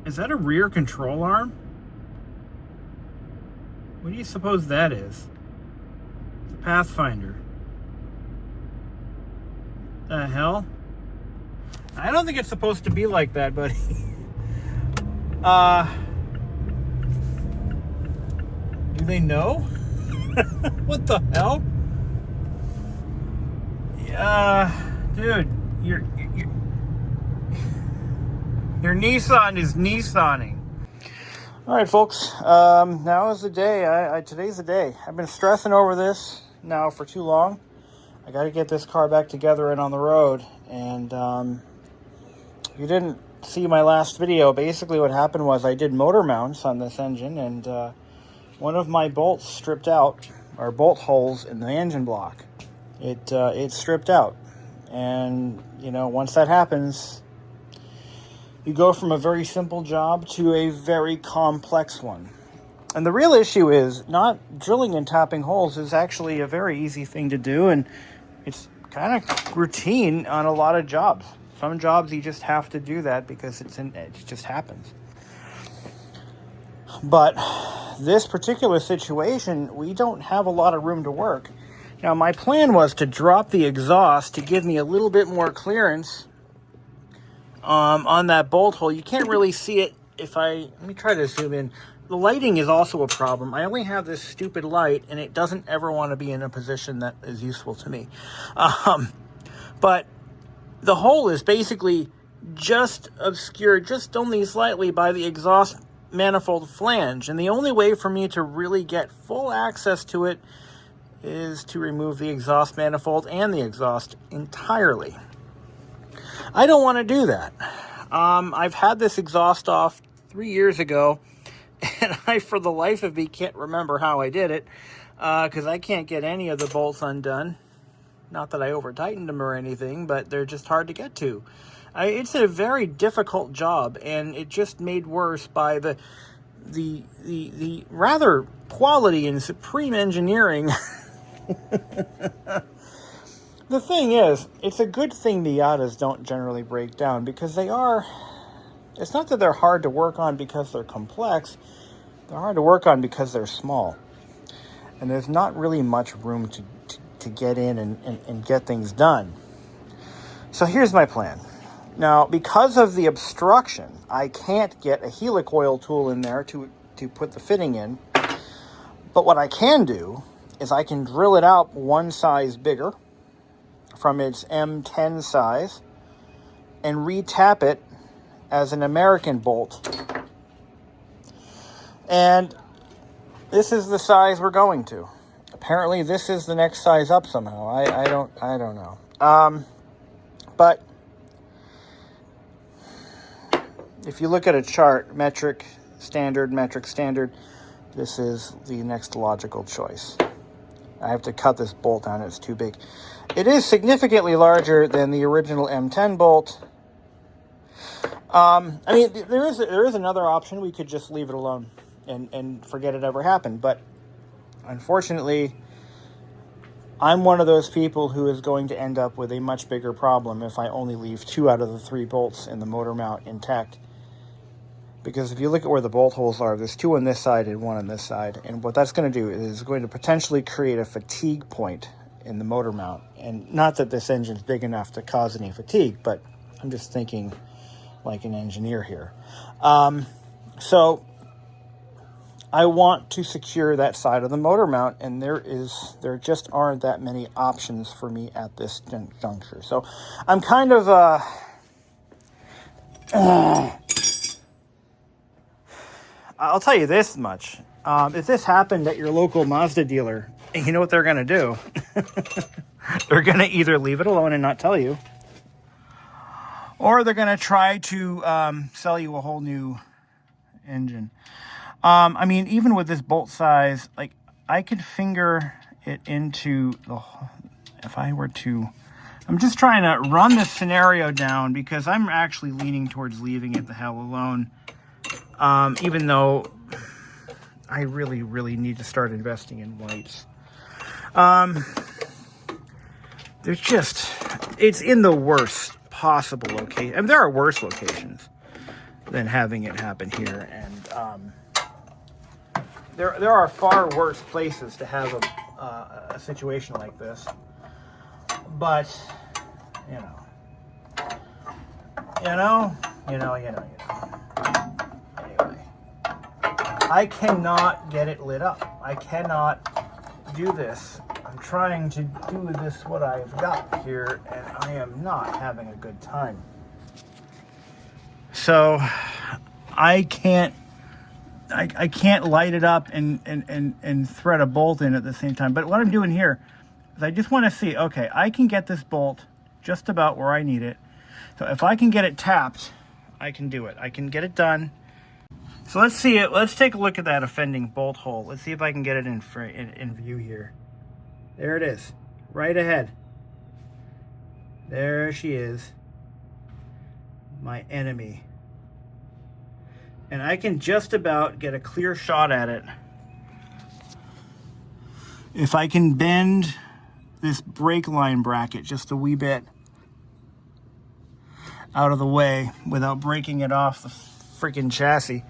Is that a rear control arm? What do you suppose that is? It's a Pathfinder. The hell? I don't think it's supposed to be like that, buddy. Do they know? What the hell? Dude, your Nissan is Nissaning. All right, folks. Now is the day. Today's the day. I've been stressing over this now for too long. I got to get this car back together and on the road. And if you didn't see my last video, basically what happened was I did motor mounts on this engine, and one of my bolts stripped out, or bolt holes in the engine block. It stripped out, and you know, once that happens, you go from a very simple job to a very complex one. And the real issue is not drilling and tapping holes is actually a very easy thing to do, and it's kind of routine on a lot of jobs. Some jobs you just have to do that because it just happens. But this particular situation, we don't have a lot of room to work. Now, my plan was to drop the exhaust to give me a little bit more clearance on that bolt hole. You can't really see it let me try to zoom in. The lighting is also a problem. I only have this stupid light, and it doesn't ever want to be in a position that is useful to me. But the hole is basically just obscured, just only slightly, by the exhaust manifold flange. And the only way for me to really get full access to it is to remove the exhaust manifold and the exhaust entirely. I don't want to do that. I've had this exhaust off 3 years ago, and I, for the life of me, can't remember how I did it, because I can't get any of the bolts undone. Not that I over-tightened them or anything, but they're just hard to get to. It's a very difficult job, and it just made worse by the rather quality and supreme engineering. The thing is, it's a good thing Miatas don't generally break down, because it's not that they're hard to work on because they're complex. They're hard to work on because they're small. And there's not really much room to get in and get things done. So here's my plan. Now, because of the obstruction, I can't get a helicoil tool in there to put the fitting in. But what I can do is I can drill it out one size bigger from its M10 size and retap it as an American bolt. And this is the size we're going to. Apparently this is the next size up somehow. I don't know. But if you look at a chart, metric, standard, this is the next logical choice. I have to cut this bolt down. It's too big. It is significantly larger than the original M10 bolt. I mean, there is another option. We could just leave it alone and forget it ever happened. But unfortunately, I'm one of those people who is going to end up with a much bigger problem if I only leave 2 out of the 3 bolts in the motor mount intact. Because if you look at where the bolt holes are, there's 2 on this side and 1 on this side. And what that's going to do is going to potentially create a fatigue point in the motor mount. And not that this engine's big enough to cause any fatigue, but I'm just thinking like an engineer here. So I want to secure that side of the motor mount, and there just aren't that many options for me at this juncture. So I'm kind of I'll tell you this much. If this happened at your local Mazda dealer, you know what they're going to do? They're going to either leave it alone and not tell you, or they're going to try to sell you a whole new engine. I mean, even with this bolt size, like, I could finger it into the... If I were to... I'm just trying to run this scenario down because I'm actually leaning towards leaving it the hell alone. Even though I really, really need to start investing in whites. There's just... It's in the worst possible location. I mean, there are worse locations. than having it happen here. And there are far worse places to have a situation like this. But, you know. Anyway, I cannot get it lit up. I cannot do this. I'm trying to do this, what I've got here, and I am not having a good time. So I can't light it up and thread a bolt in at the same time. But what I'm doing here is I just want to see, okay, I can get this bolt just about where I need it. So if I can get it tapped, I can do it. I can get it done. So let's see it. Let's take a look at that offending bolt hole. Let's see if I can get it in view here. There it is, right ahead. There she is, my enemy. And I can just about get a clear shot at it if I can bend this brake line bracket just a wee bit out of the way without breaking it off the freaking chassis,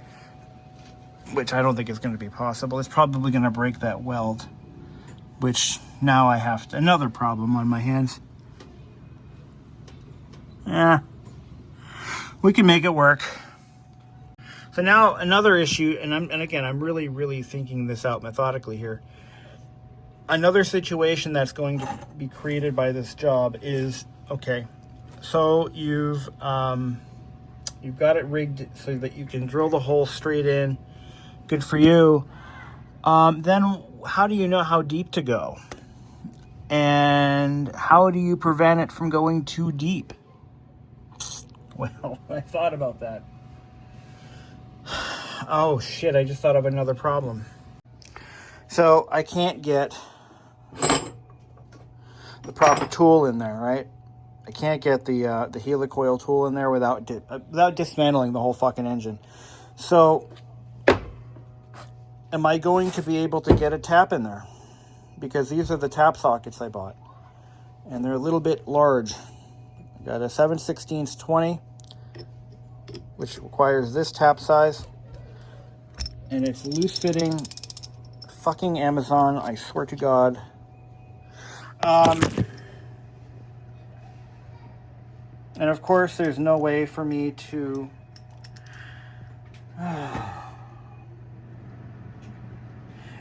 which I don't think is going to be possible. It's probably going to break that weld, which now I have another problem on my hands. Yeah, we can make it work. So now another issue, and again, I'm really thinking this out methodically here. Another situation that's going to be created by this job is, okay, so you've got it rigged so that you can drill the hole straight in. Good for you. Then how do you know how deep to go? And how do you prevent it from going too deep? Well, I thought about that. Oh shit, I just thought of another problem. So I can't get the proper tool in there, right? I can't get the helicoil tool in there without dismantling the whole fucking engine. So am I going to be able to get a tap in there? Because these are the tap sockets I bought, and they're a little bit large. I got a 7/16 20, which requires this tap size, and it's loose fitting. Fucking Amazon, I swear to God. And of course, there's no way for me to.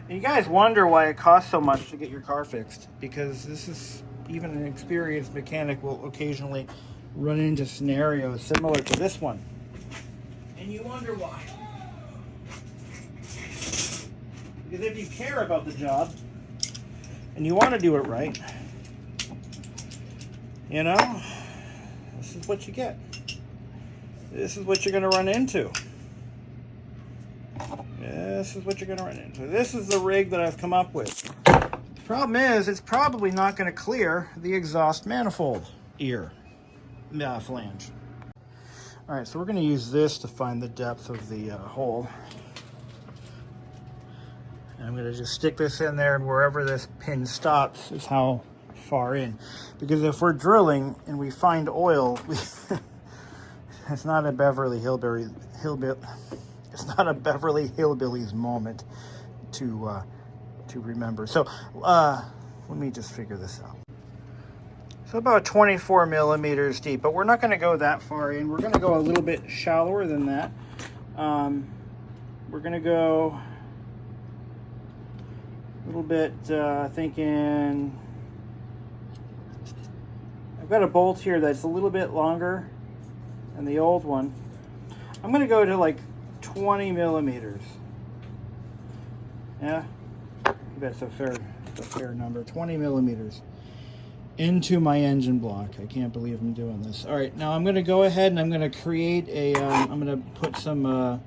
You guys wonder why it costs so much to get your car fixed, because this is, even an experienced mechanic will occasionally run into scenarios similar to this one. And you wonder why. Because if you care about the job and you want to do it right, you know, this is what you get. This is what you're going to run into. This is what you're going to run into. This is the rig that I've come up with. The problem is, it's probably not going to clear the exhaust manifold ear flange. All right, so we're going to use this to find the depth of the hole. And I'm going to just stick this in there, and wherever this pin stops is how far in. Because if we're drilling and we find oil, it's not a Beverly It's not a Beverly Hillbillies moment to remember. So let me just figure this out. So about 24 millimeters deep, but we're not going to go that far in. We're going to go a little bit shallower than that. We're going to go a little bit, thinking, I've got a bolt here that's a little bit longer than the old one. I'm going to go to like 20 millimeters. Yeah, that's a fair number. 20 millimeters into my engine block. I can't believe I'm doing this. All right, now I'm going to go ahead and I'm going to create a. I'm going to put some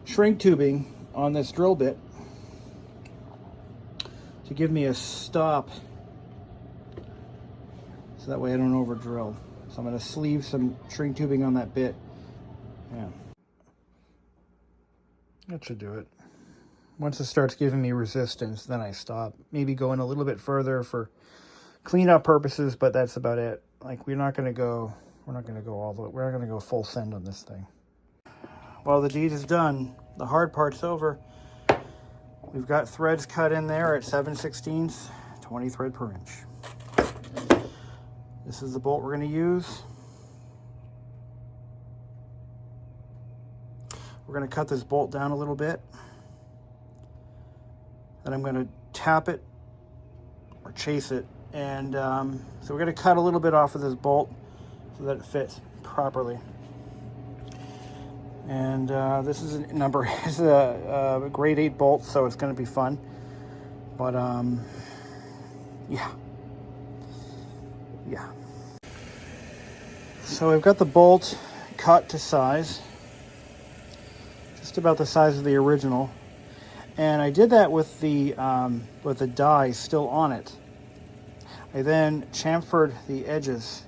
shrink tubing on this drill bit to give me a stop, so that way I don't over drill. So I'm going to sleeve some shrink tubing on that bit. Yeah. That should do it. Once it starts giving me resistance, then I stop. Maybe going a little bit further for cleanup purposes, but that's about it. Like, we're not going to go We're not going to go all the way. We're not going to go full send on this thing. Well, the deed is done. The hard part's over. We've got threads cut in there at 7/16, 20 thread per inch. This is the bolt we're going to use. We're going to cut this bolt down a little bit. Then I'm going to tap it or chase it. And so we're going to cut a little bit off of this bolt so that it fits properly. And this is a grade 8 bolt, so it's going to be fun. But yeah. So we've got the bolt cut to size, just about the size of the original. And I did that with the die still on it. I then chamfered the edges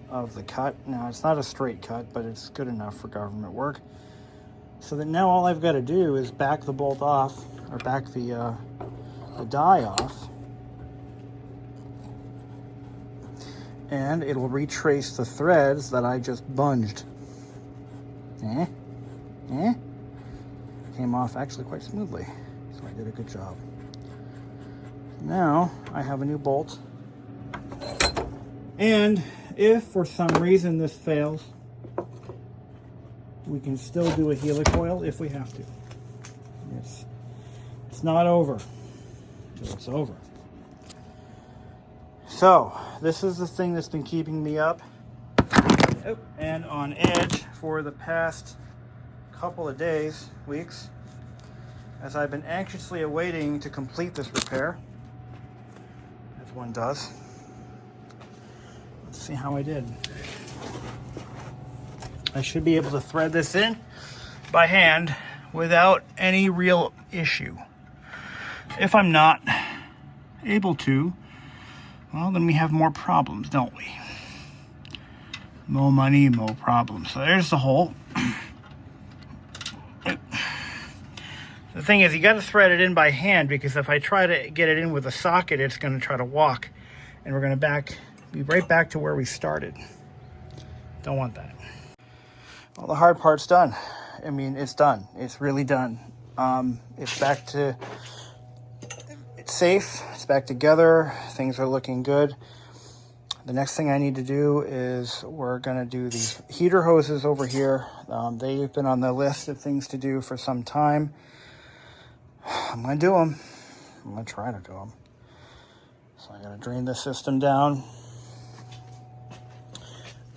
of the cut. Now, it's not a straight cut, but it's good enough for government work. So that now all I've got to do is back the bolt off, or back the die off, and it'll retrace the threads that I just bunged. Came off actually quite smoothly, so I did a good job. Now I have a new bolt, and if for some reason this fails, we can still do a helicoil if we have to. It's not over till it's over. So this is the thing that's been keeping me up and on edge for the past couple of days, weeks, as I've been anxiously awaiting to complete this repair, as one does. Let's see how I did. I should be able to thread this in by hand without any real issue. If I'm not able to, well, then we have more problems, don't we? More money, more problems. So there's the hole. The thing is, you got to thread it in by hand, because if I try to get it in with a socket, it's going to try to walk, and we're going to be right back to where we started. Don't want that. Well, the hard part's done. I mean, it's done. It's really done. It's back to, it's safe. It's back together. Things are looking good. The next thing I need to do is we're going to do these heater hoses over here. They've been on the list of things to do for some time. I'm going to do them. I'm going to try to do them. So I got to drain this system down.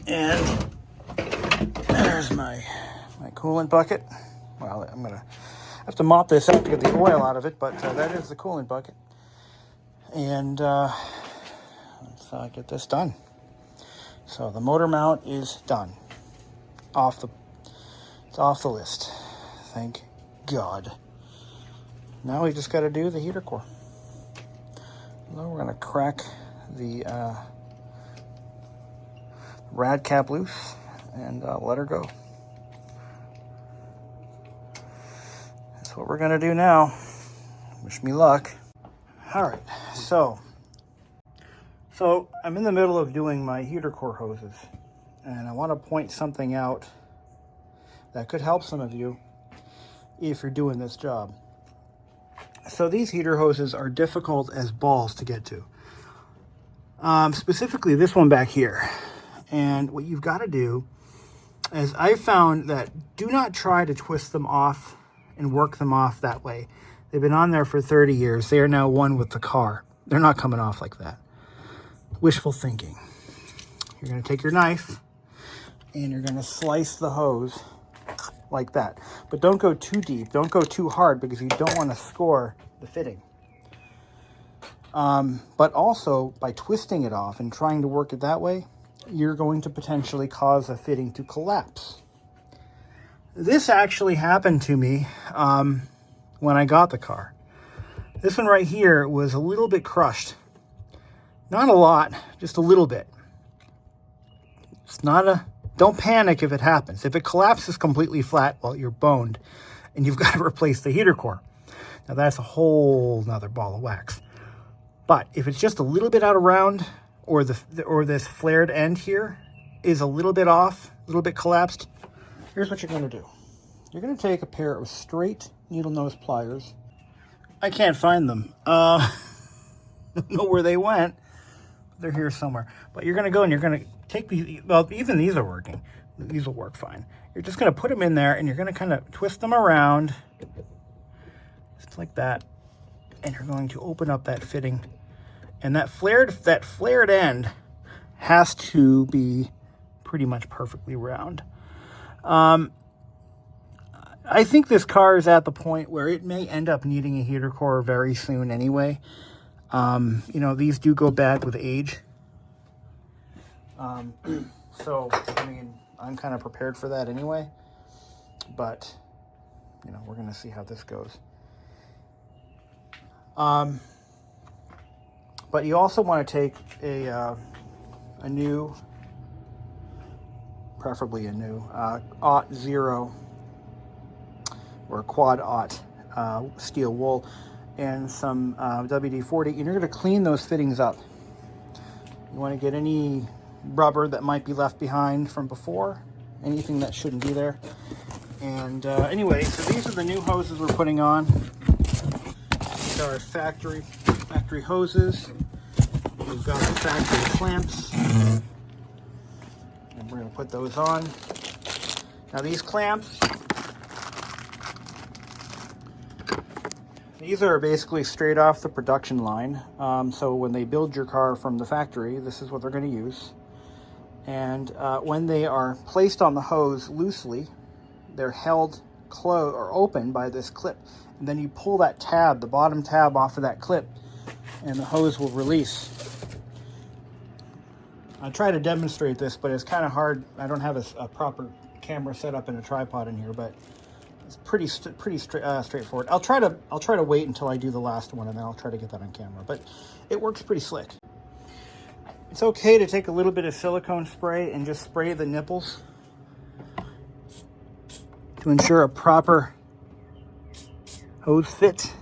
And there's my coolant bucket. Well, I'm going to have to mop this up to get the oil out of it, but that is the coolant bucket. And let's get this done. So the motor mount is done. It's off the list. Thank God. Now we just got to do the heater core. Now we're going to crack the rad cap loose and let her go. That's what we're going to do now. Wish me luck. All right, so I'm in the middle of doing my heater core hoses, and I want to point something out that could help some of you if you're doing this job. So these heater hoses are difficult as balls to get to. Specifically this one back here. And what you've got to do is, I found that do not try to twist them off and work them off that way. They've been on there for 30 years. They are now one with the car. They're not coming off like that. Wishful thinking. You're going to take your knife and you're going to slice the hose like that. But don't go too deep. Don't go too hard, because you don't want to score the fitting. But also, by twisting it off and trying to work it that way, you're going to potentially cause a fitting to collapse. This actually happened to me when I got the car. This one right here was a little bit crushed. Not a lot, just a little bit. Don't panic if it happens. If it collapses completely flat, well, you're boned, and you've got to replace the heater core. Now that's a whole nother ball of wax. But if it's just a little bit out of round, or this flared end here, is a little bit off, a little bit collapsed, here's what you're going to do. You're going to take a pair of straight needle nose pliers. I can't find them. I don't know where they went. They're here somewhere. But you're going to go and you're going to take these. Well, even these are working. These will work fine. You're just going to put them in there and you're going to kind of twist them around. Just like that. And you're going to open up that fitting. And that flared end has to be pretty much perfectly round. I think this car is at the point where it may end up needing a heater core very soon anyway. You know, these do go bad with age. So, I mean, I'm kind of prepared for that anyway. But, you know, we're going to see how this goes. But you also want to take a new, preferably a new, aught 0 or quad aught steel wool and some WD-40, and you're going to clean those fittings up. You want to get any rubber that might be left behind from before, anything that shouldn't be there. And anyway, so these are the new hoses we're putting on. These are factory hoses. We've got the factory clamps, and we're going to put those on. Now these clamps, these are basically straight off the production line. So when they build your car from the factory, this is what they're going to use. And when they are placed on the hose loosely, they're held closed or open by this clip. And then you pull that tab, the bottom tab off of that clip, and the hose will release. I try to demonstrate this, but it's kind of hard. I don't have a proper camera set up and a tripod in here, but it's pretty straightforward. I'll try to wait until I do the last one, and then I'll try to get that on camera. But it works pretty slick. It's okay to take a little bit of silicone spray and just spray the nipples to ensure a proper hose fit.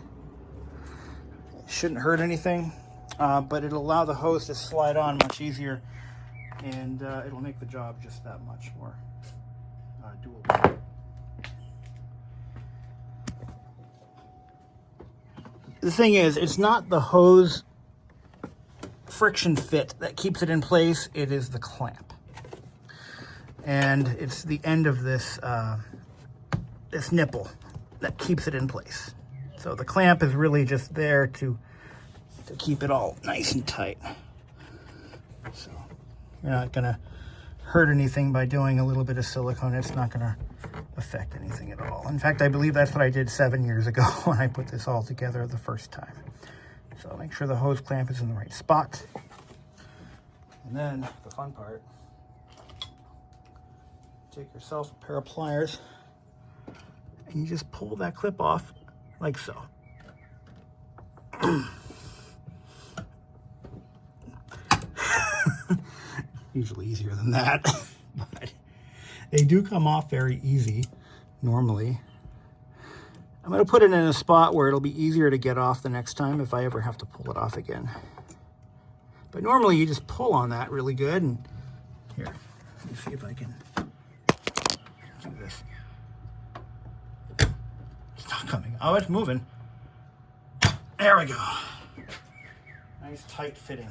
It shouldn't hurt anything, but it'll allow the hose to slide on much easier, and it'll make the job just that much more doable. The thing is, it's not the hose friction fit that keeps it in place, it is the clamp. And it's the end of this this nipple that keeps it in place. So the clamp is really just there to keep it all nice and tight. So you're not gonna hurt anything by doing a little bit of silicone. It's not gonna affect anything at all. In fact, I believe that's what I did 7 years ago when I put this all together the first time. So make sure the hose clamp is in the right spot. And then the fun part, take yourself a pair of pliers and you just pull that clip off like so. Usually easier than that, but they do come off very easy normally. I'm going to put it in a spot where it'll be easier to get off the next time if I ever have to pull it off again. But normally you just pull on that really good. And here, let me see if I can do this. It's not coming. Oh, it's moving. There we go. Nice tight fitting.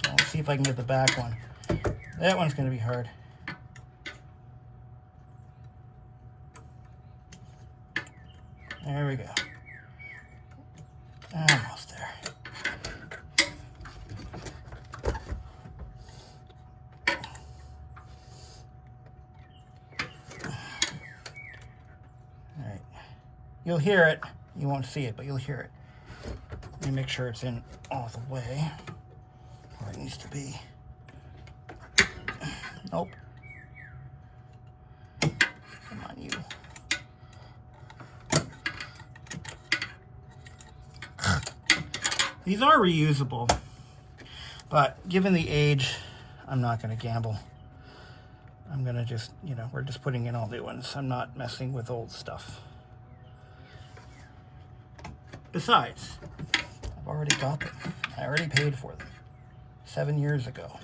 Let's see if I can get the back one. That one's going to be hard. There we go. Almost there. All right. You'll hear it. You won't see it, but you'll hear it. Let me make sure it's in all the way where it needs to be. Nope. Come on, you. These are reusable, but given the age, I'm not going to gamble. I'm going to just, you know, we're just putting in all new ones. I'm not messing with old stuff. Besides, I've already got them. I already paid for them. 7 years ago.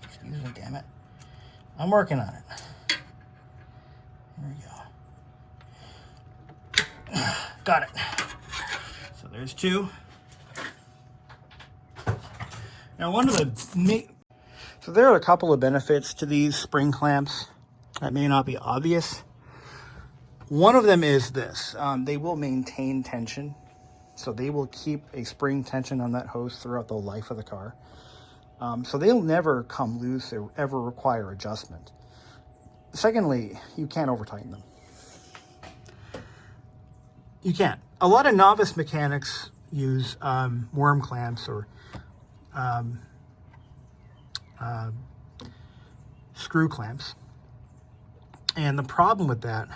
Excuse me, damn it. I'm working on it. There we go. Got it. So there's 2. Now so there are a couple of benefits to these spring clamps that may not be obvious. One of them is this. They will maintain tension. So they will keep a spring tension on that hose throughout the life of the car. So they'll never come loose or ever require adjustment. Secondly, you can't over-tighten them. You can't. A lot of novice mechanics use worm clamps or screw clamps. And the problem with that,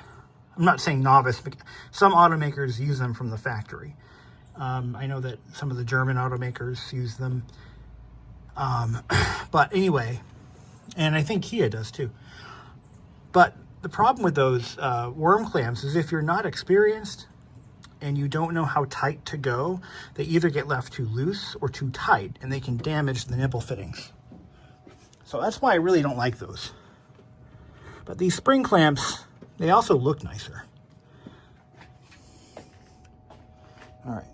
I'm not saying novice, but some automakers use them from the factory. I know that some of the German automakers use them. But anyway, and I think Kia does too. But the problem with those worm clamps is if you're not experienced and you don't know how tight to go, they either get left too loose or too tight, and they can damage the nipple fittings. So that's why I really don't like those. But these spring clamps, they also look nicer. All right,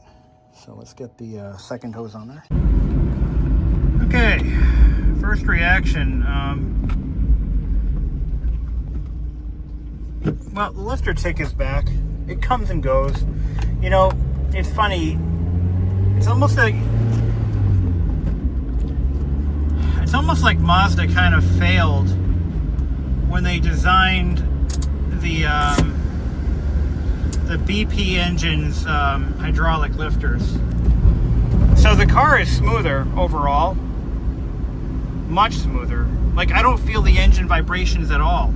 so let's get the second hose on there. Okay, first reaction. Well, the lifter tick is back. It comes and goes. You know, it's funny. It's almost like Mazda kind of failed when they designed the BP engine's hydraulic lifters. So the car is smoother overall, much smoother. Like, I don't feel the engine vibrations at all.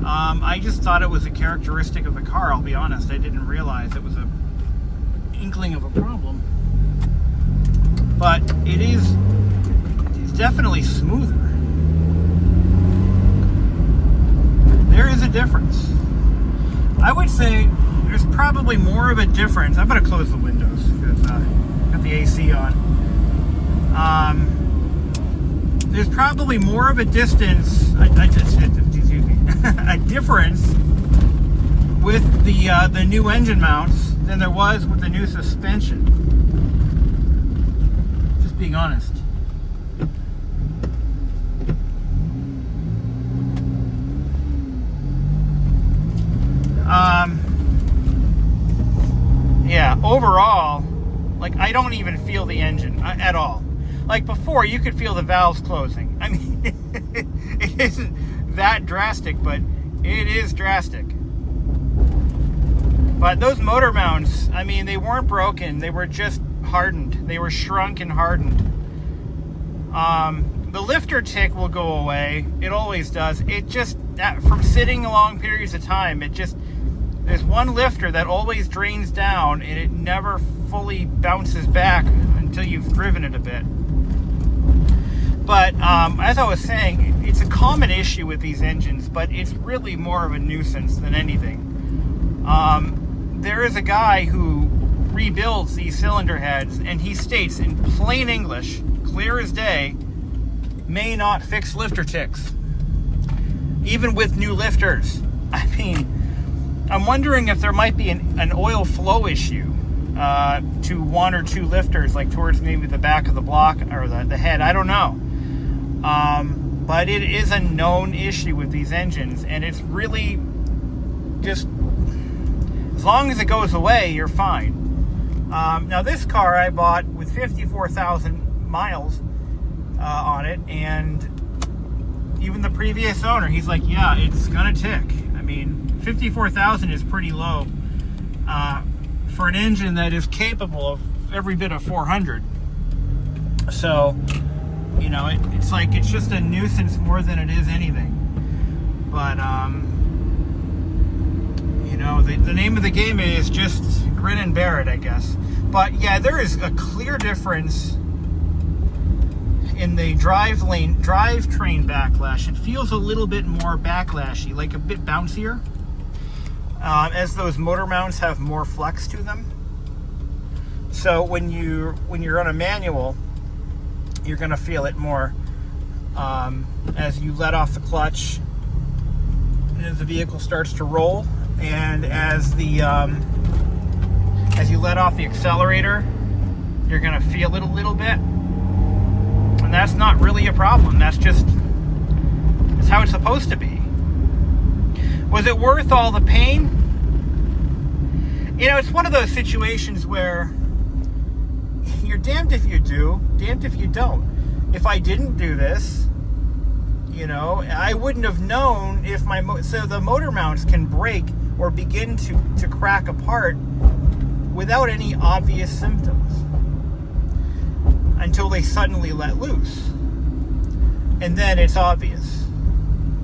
I just thought it was a characteristic of the car, I'll be honest. I didn't realize it was a inkling of a problem. But it's definitely smoother. There is a difference. I would say there's probably more of a difference. I'm going to close the windows because I've got the AC on. There's probably more of a distance, a difference with the new engine mounts than there was with the new suspension. Just being honest. Yeah, overall, like, I don't even feel the engine at all. Like, before, you could feel the valves closing. I mean, it isn't that drastic, but it is drastic. But those motor mounts, I mean, they weren't broken. They were just hardened. They were shrunk and hardened. The lifter tick will go away. It always does. It just, from sitting long periods of time, there's one lifter that always drains down, and it never fully bounces back until you've driven it a bit. But as I was saying, it's a common issue with these engines, but it's really more of a nuisance than anything. There is a guy who rebuilds these cylinder heads, and he states in plain English, clear as day, may not fix lifter ticks, even with new lifters. I mean, I'm wondering if there might be an oil flow issue to one or two lifters, like towards maybe the back of the block or the head. I don't know. But it is a known issue with these engines, and it's really just, as long as it goes away, you're fine. Now, this car I bought with 54,000 miles on it, and even the previous owner, he's like, yeah, it's gonna tick. I mean, 54,000 is pretty low for an engine that is capable of every bit of 400. So, you know, it's like, it's just a nuisance more than it is anything. But, you know, the name of the game is just grin and bear it, I guess. But yeah, there is a clear difference in the drivetrain backlash. It feels a little bit more backlashy, like a bit bouncier, as those motor mounts have more flex to them. So when you're on a manual, you're going to feel it more as you let off the clutch, as the vehicle starts to roll, and as you let off the accelerator, you're going to feel it a little bit. And that's not really a problem. That's how it's supposed to be. Was it worth all the pain? You know, it's one of those situations where you're damned if you do, damned if you don't. If I didn't do this, you know, I wouldn't have known if so the motor mounts can break or begin to crack apart without any obvious symptoms until they suddenly let loose. And then it's obvious.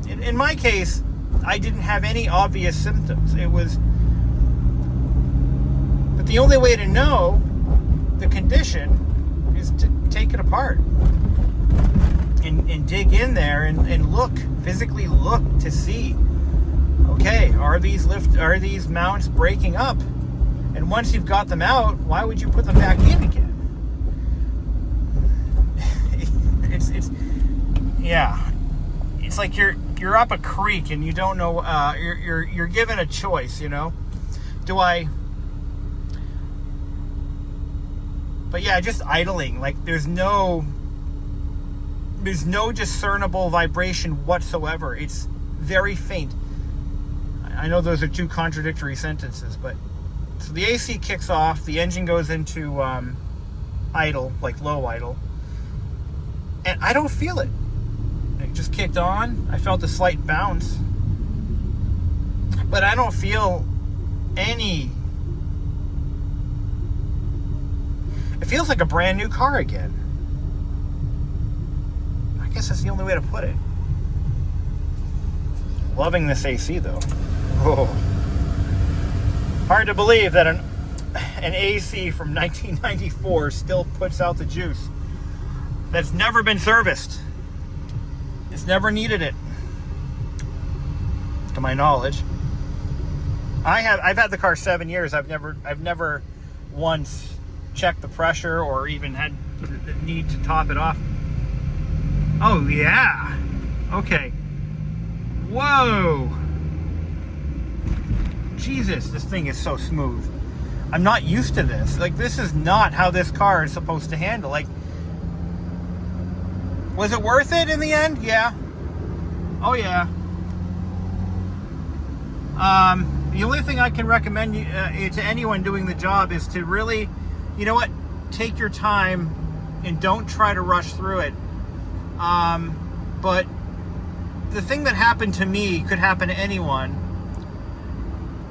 In my case, I didn't have any obvious symptoms. But the only way to know the condition is to take it apart and dig in there and look, physically look to see, okay, are these mounts breaking up? And once you've got them out, why would you put them back in again? It's like you're up a creek and you don't know, you're given a choice, you know. But yeah, just idling, like there's no discernible vibration whatsoever. It's very faint. I know those are two contradictory sentences, but so the AC kicks off, the engine goes into idle, like low idle, and I don't feel it. It just kicked on. I felt a slight bounce, but I don't feel any. It feels like a brand new car again. I guess that's the only way to put it. Loving this AC though. Oh. Hard to believe that an AC from 1994 still puts out the juice. That's never been serviced. It's never needed it, to my knowledge. I've had the car 7 years. I've never once checked the pressure or even had the need to top it off. Oh yeah. Okay. Whoa. Jesus, this thing is so smooth. I'm not used to this. Like, this is not how this car is supposed to handle. Like, was it worth it in the end? Yeah. Oh yeah. The only thing I can recommend to anyone doing the job is to really, you know what, take your time and don't try to rush through it. But the thing that happened to me could happen to anyone.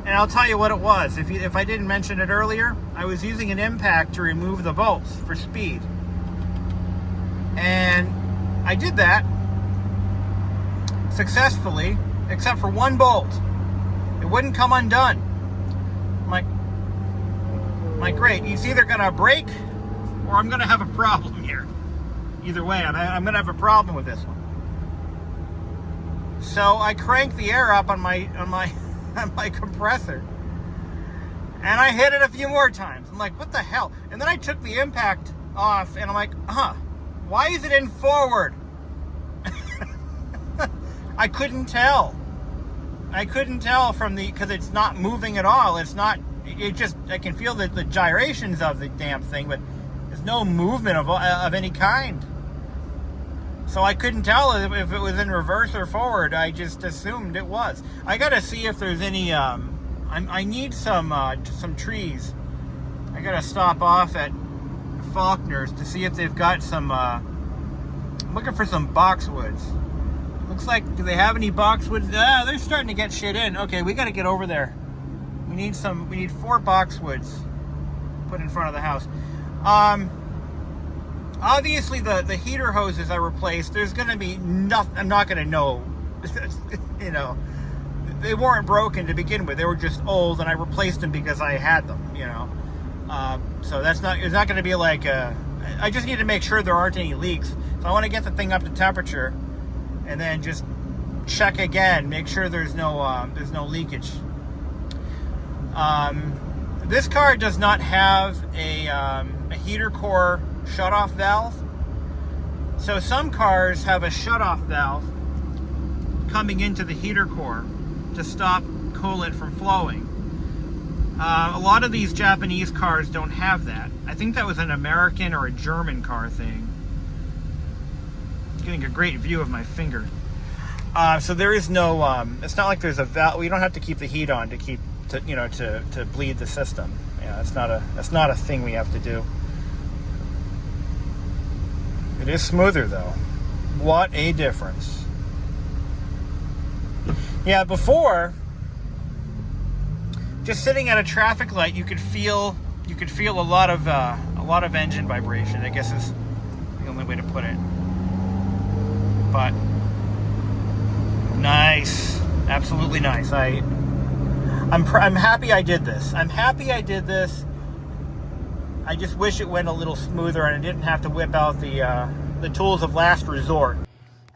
And I'll tell you what it was. If I didn't mention it earlier, I was using an impact to remove the bolts for speed. And I did that successfully, except for one bolt. It wouldn't come undone. I'm like, great, it's either going to break or I'm going to have a problem here. Either way, I'm going to have a problem with this one. So I cranked the air up on my compressor, and I hit it a few more times. I'm like, what the hell? And then I took the impact off, and I'm like, why is it in forward? I couldn't tell because it's not moving at all. I can feel the gyrations of the damn thing, but there's no movement of any kind. So I couldn't tell if it was in reverse or forward. I just assumed it was. I gotta see if there's any, I need some trees. I gotta stop off at Faulkner's to see if they've got some, I'm looking for some boxwoods. Looks like, do they have any boxwoods? They're starting to get shit in. Okay, we gotta get over there. We need 4 boxwoods put in front of the house. Obviously, the heater hoses I replaced, there's going to be nothing. I'm not going to know. You know, they weren't broken to begin with. They were just old, and I replaced them because I had them, you know. So it's not going to be like I just need to make sure there aren't any leaks. So I want to get the thing up to temperature and then just check again, make sure there's no leakage. This car does not have a heater core shutoff valve. So some cars have a shutoff valve coming into the heater core to stop coolant from flowing. A lot of these Japanese cars don't have that. I think that was an American or a German car thing. Getting a great view of my finger. So there is no, it's not like there's a valve. We don't have to keep the heat on to bleed the system. Yeah, that's not a thing we have to do. It is smoother though. What a difference. Yeah, before, just sitting at a traffic light, you could feel a lot of engine vibration. I guess is the only way to put it. But nice, absolutely nice. I'm happy I did this. I just wish it went a little smoother and I didn't have to whip out the tools of last resort.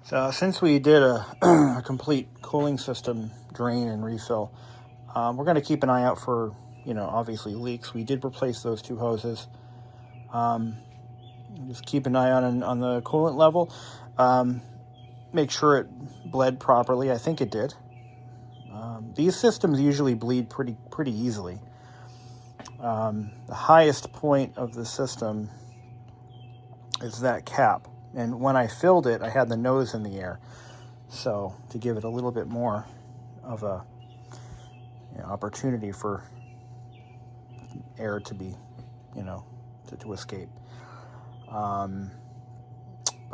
So since we did a complete cooling system drain and refill, we're going to keep an eye out for, obviously leaks. We did replace those two hoses. Just keep an eye on the coolant level. Make sure it bled properly. I think it did. These systems usually bleed pretty easily. The highest point of the system is that cap. And when I filled it, I had the nose in the air. So to give it a little bit more of a opportunity for air to be, to escape. But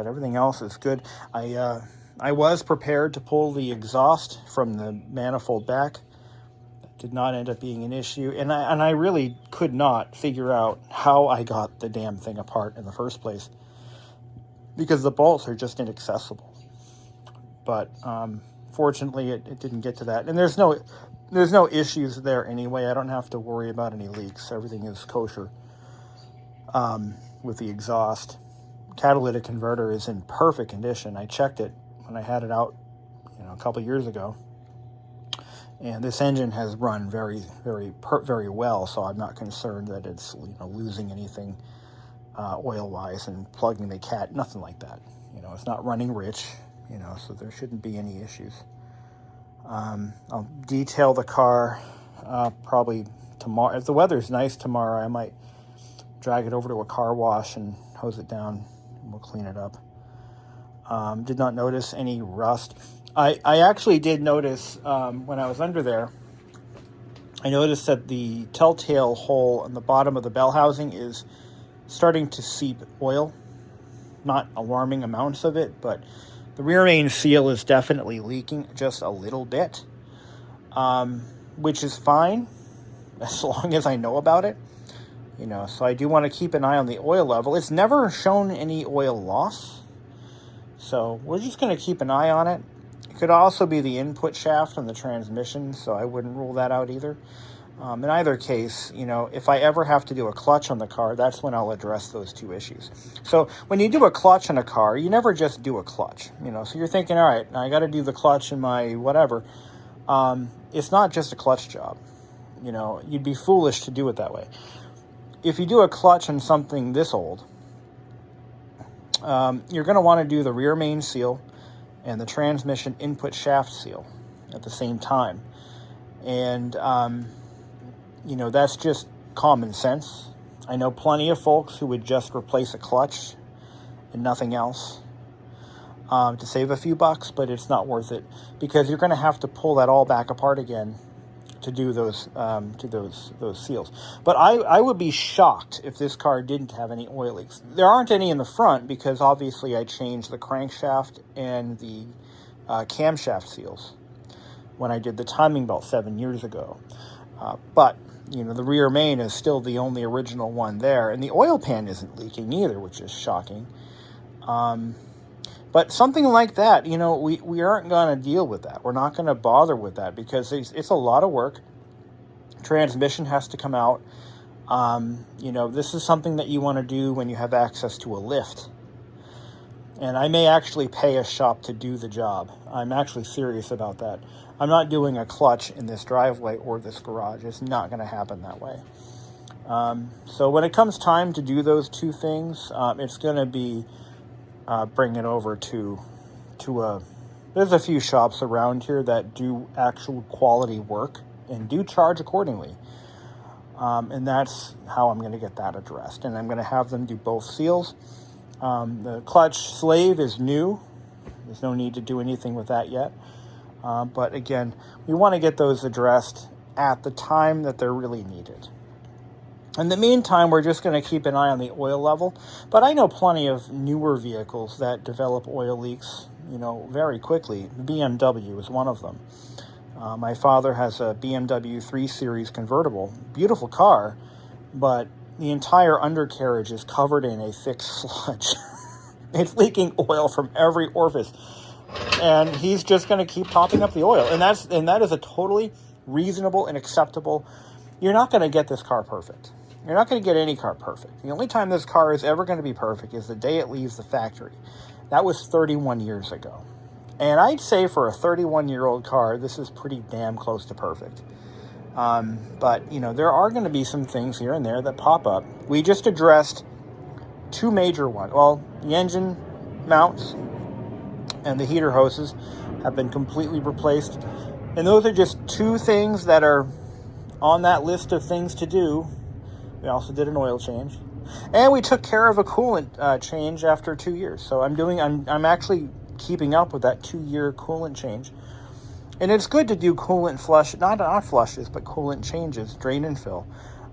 everything else is good. I was prepared to pull the exhaust from the manifold back. That did not end up being an issue. And I really could not figure out how I got the damn thing apart in the first place, because the bolts are just inaccessible. But fortunately, it didn't get to that. And there's no issues there anyway. I don't have to worry about any leaks. Everything is kosher with the exhaust. Catalytic converter is in perfect condition. I checked it when I had it out, a couple years ago, and this engine has run very, very, very well. So I'm not concerned that it's losing anything oil-wise and plugging the cat. Nothing like that. It's not running rich. So there shouldn't be any issues. I'll detail the car probably tomorrow. If the weather's nice tomorrow, I might drag it over to a car wash and hose it down. We'll clean it up. Did not notice any rust. I actually did notice when I was under there, I noticed that the telltale hole on the bottom of the bell housing is starting to seep oil. Not alarming amounts of it, but the rear main seal is definitely leaking just a little bit, which is fine as long as I know about it. So I do want to keep an eye on the oil level. It's never shown any oil loss, so we're just going to keep an eye on it. It could also be the input shaft on the transmission, so I wouldn't rule that out either. In either case, if I ever have to do a clutch on the car, that's when I'll address those two issues. So when you do a clutch on a car, you never just do a clutch, so you're thinking, all right, I got to do the clutch in my whatever. It's not just a clutch job. You'd be foolish to do it that way. If you do a clutch on something this old, you're going to want to do the rear main seal and the transmission input shaft seal at the same time. And, that's just common sense. I know plenty of folks who would just replace a clutch and nothing else to save a few bucks, but it's not worth it because you're going to have to pull that all back apart again to do those seals. But I would be shocked if this car didn't have any oil leaks. There aren't any in the front because obviously I changed the crankshaft and the camshaft seals when I did the timing belt 7 years ago. But the rear main is still the only original one there, and the oil pan isn't leaking either, which is shocking. But something like that, we aren't going to deal with that. We're not going to bother with that because it's a lot of work. Transmission has to come out. This is something that you want to do when you have access to a lift. And I may actually pay a shop to do the job. I'm actually serious about that. I'm not doing a clutch in this driveway or this garage. It's not going to happen that way. So when it comes time to do those two things, it's going to be bring it over to there's a few shops around here that do actual quality work and do charge accordingly. And that's how I'm going to get that addressed. And I'm going to have them do both seals. The clutch slave is new. There's no need to do anything with that yet. But again, we want to get those addressed at the time that they're really needed. In the meantime, we're just going to keep an eye on the oil level. But I know plenty of newer vehicles that develop oil leaks, very quickly. The BMW is one of them. My father has a BMW 3 Series convertible. Beautiful car, but the entire undercarriage is covered in a thick sludge. It's leaking oil from every orifice. And he's just going to keep topping up the oil. And that is a totally reasonable and acceptable. You're not going to get this car perfect. You're not going to get any car perfect. The only time this car is ever going to be perfect is the day it leaves the factory. That was 31 years ago. And I'd say for a 31-year-old car, this is pretty damn close to perfect. But, there are going to be some things here and there that pop up. We just addressed two major ones. Well, the engine mounts and the heater hoses have been completely replaced. And those are just two things that are on that list of things to do. We also did an oil change. And we took care of a coolant change after 2 years. So I'm actually keeping up with that 2-year coolant change. And it's good to do coolant flush, not flushes, but coolant changes, drain and fill,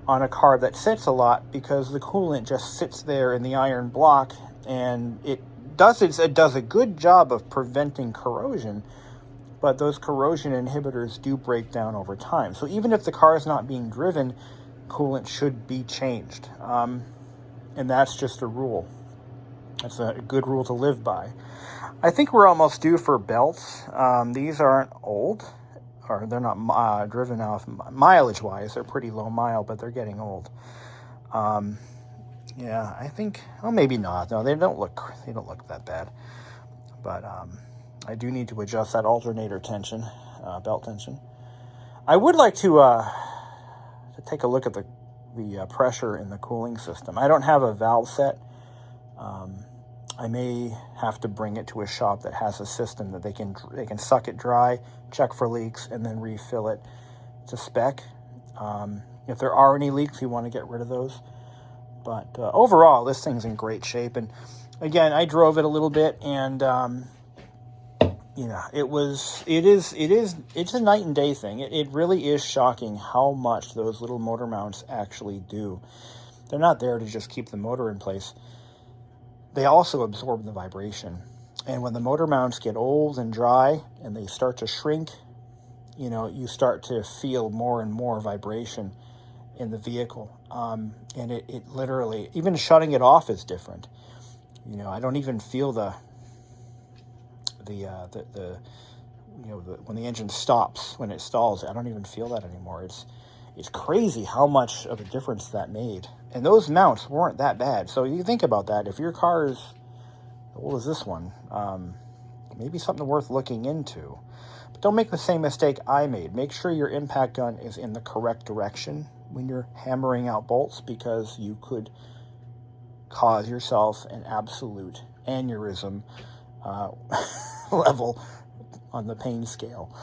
on a car that sits a lot, because the coolant just sits there in the iron block, and it does a good job of preventing corrosion, but those corrosion inhibitors do break down over time. So even if the car is not being driven, coolant should be changed. And that's just a rule. That's a good rule to live by. I think we're almost due for belts. These aren't old, or they're not driven off mileage-wise. They're pretty low mile, but they're getting old. Yeah, I think. Oh, maybe not. No, they don't look that bad. But I do need to adjust that alternator tension, belt tension. I would like to take a look at the pressure in the cooling system. I don't have a valve set. I may have to bring it to a shop that has a system that they can suck it dry, check for leaks, and then refill it to spec. If there are any leaks, you want to get rid of those. But overall, this thing's in great shape. And again, I drove it a little bit, and it's a night and day thing. It really is shocking how much those little motor mounts actually do. They're not there to just keep the motor in place. They also absorb the vibration. And when the motor mounts get old and dry and they start to shrink, you start to feel more and more vibration in the vehicle. And it literally, even shutting it off is different. I don't even feel when the engine stops, when it stalls, I don't even feel that anymore. It's crazy how much of a difference that made. And those mounts weren't that bad. So you think about that. If your car is as old as this one, maybe something worth looking into. But don't make the same mistake I made. Make sure your impact gun is in the correct direction when you're hammering out bolts, because you could cause yourself an absolute aneurysm level on the pain scale.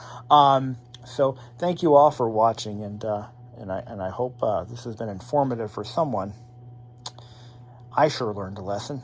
So thank you all for watching, and I hope this has been informative for someone. I sure learned a lesson.